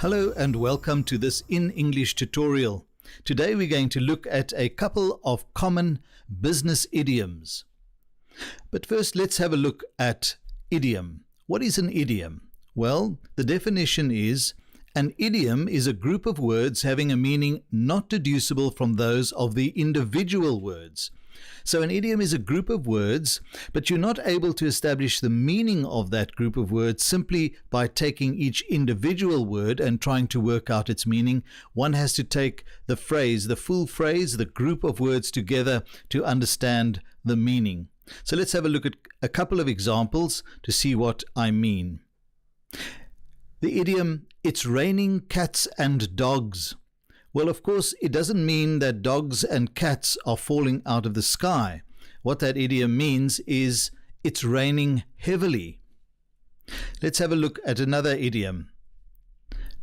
Hello and welcome to this In English tutorial. Today we're going to look at a couple of common business idioms. But first let's have a look at idiom. What is an idiom? Well, the definition is an idiom is a group of words having a meaning not deducible from those of the individual words. So an idiom is a group of words, but you're not able to establish the meaning of that group of words simply by taking each individual word and trying to work out its meaning. One has to take the phrase, the full phrase, the group of words together to understand the meaning. So let's have a look at a couple of examples to see what I mean. The idiom, "It's raining cats and dogs." Well, of course, it doesn't mean that dogs and cats are falling out of the sky. What that idiom means is it's raining heavily. Let's have a look at another idiom.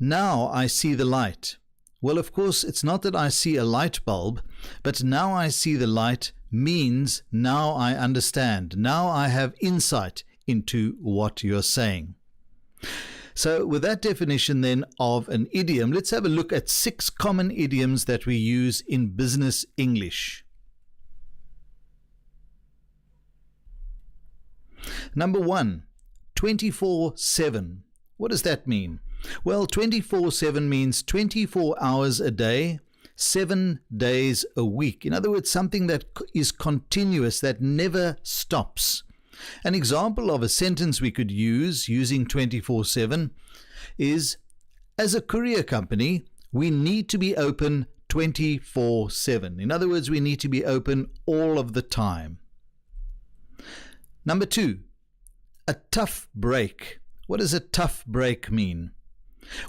"Now I see the light." Well, of course, it's not that I see a light bulb, but "now I see the light" means now I understand. Now I have insight into what you're saying. So with that definition then of an idiom, let's have a look at 6 common idioms that we use in business English. Number 1, 24/7. What does that mean? Well, 24/7 means 24 hours a day, 7 days a week. In other words, something that is continuous, that never stops. An example of a sentence we could use using 24/7 is, as a courier company, we need to be open 24/7. In other words, we need to be open all of the time. Number 2, a tough break. What does a tough break mean?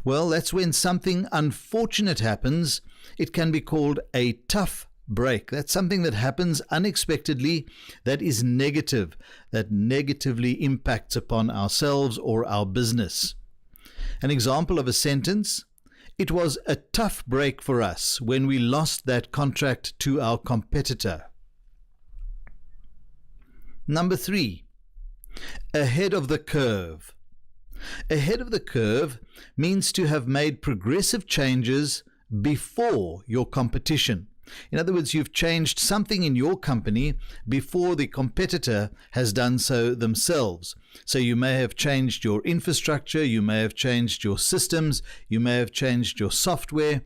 Well, that's when something unfortunate happens. It can be called a tough break. That's something that happens unexpectedly, that is negative, that negatively impacts upon ourselves or our business. An example of a sentence, "It was a tough break for us when we lost that contract to our competitor." Number 3, ahead of the curve. Ahead of the curve means to have made progressive changes before your competition. In other words, you've changed something in your company before the competitor has done so themselves. So you may have changed your infrastructure, you may have changed your systems, you may have changed your software,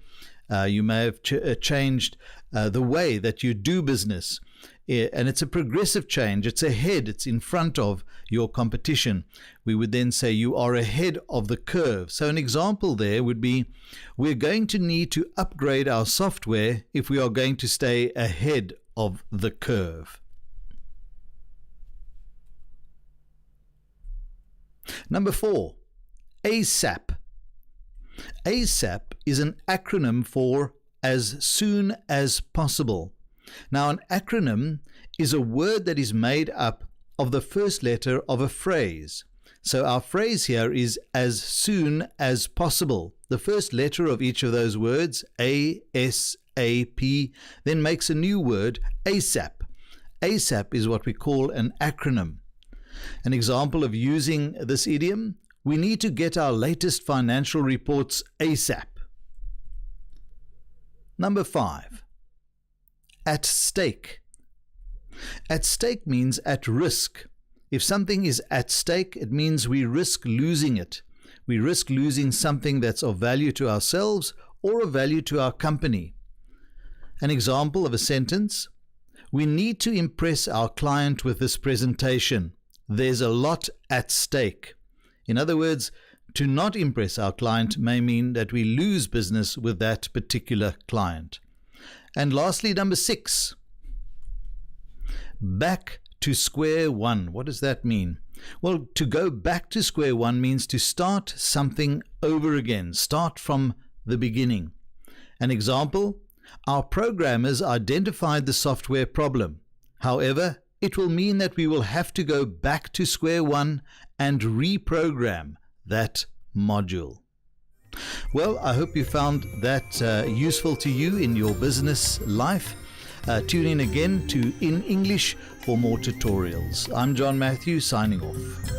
you may have changed the way that you do business. And it's a progressive change. It's ahead, it's in front of your competition. We would then say you are ahead of the curve. So an example there would be, we're going to need to upgrade our software if we are going to stay ahead of the curve. Number 4, ASAP. ASAP is an acronym for as soon as possible. Now, an acronym is a word that is made up of the first letter of a phrase. So our phrase here is as soon as possible. The first letter of each of those words, A, S, A, P, then makes a new word, ASAP. ASAP is what we call an acronym. An example of using this idiom, we need to get our latest financial reports ASAP. Number 5, at stake. At stake means at risk. If something is at stake, it means we risk losing it. We risk losing something that's of value to ourselves or of value to our company. An example of a sentence, we need to impress our client with this presentation. There's a lot at stake. In other words, to not impress our client may mean that we lose business with that particular client. And lastly, number 6, back to square one. What does that mean? Well, to go back to square one means to start something over again, start from the beginning. An example, our programmers identified the software problem. However, it will mean that we will have to go back to square one and reprogram that module. Well, I hope you found that useful to you in your business life. Tune in again to In English for more tutorials. I'm John Matthew, signing off.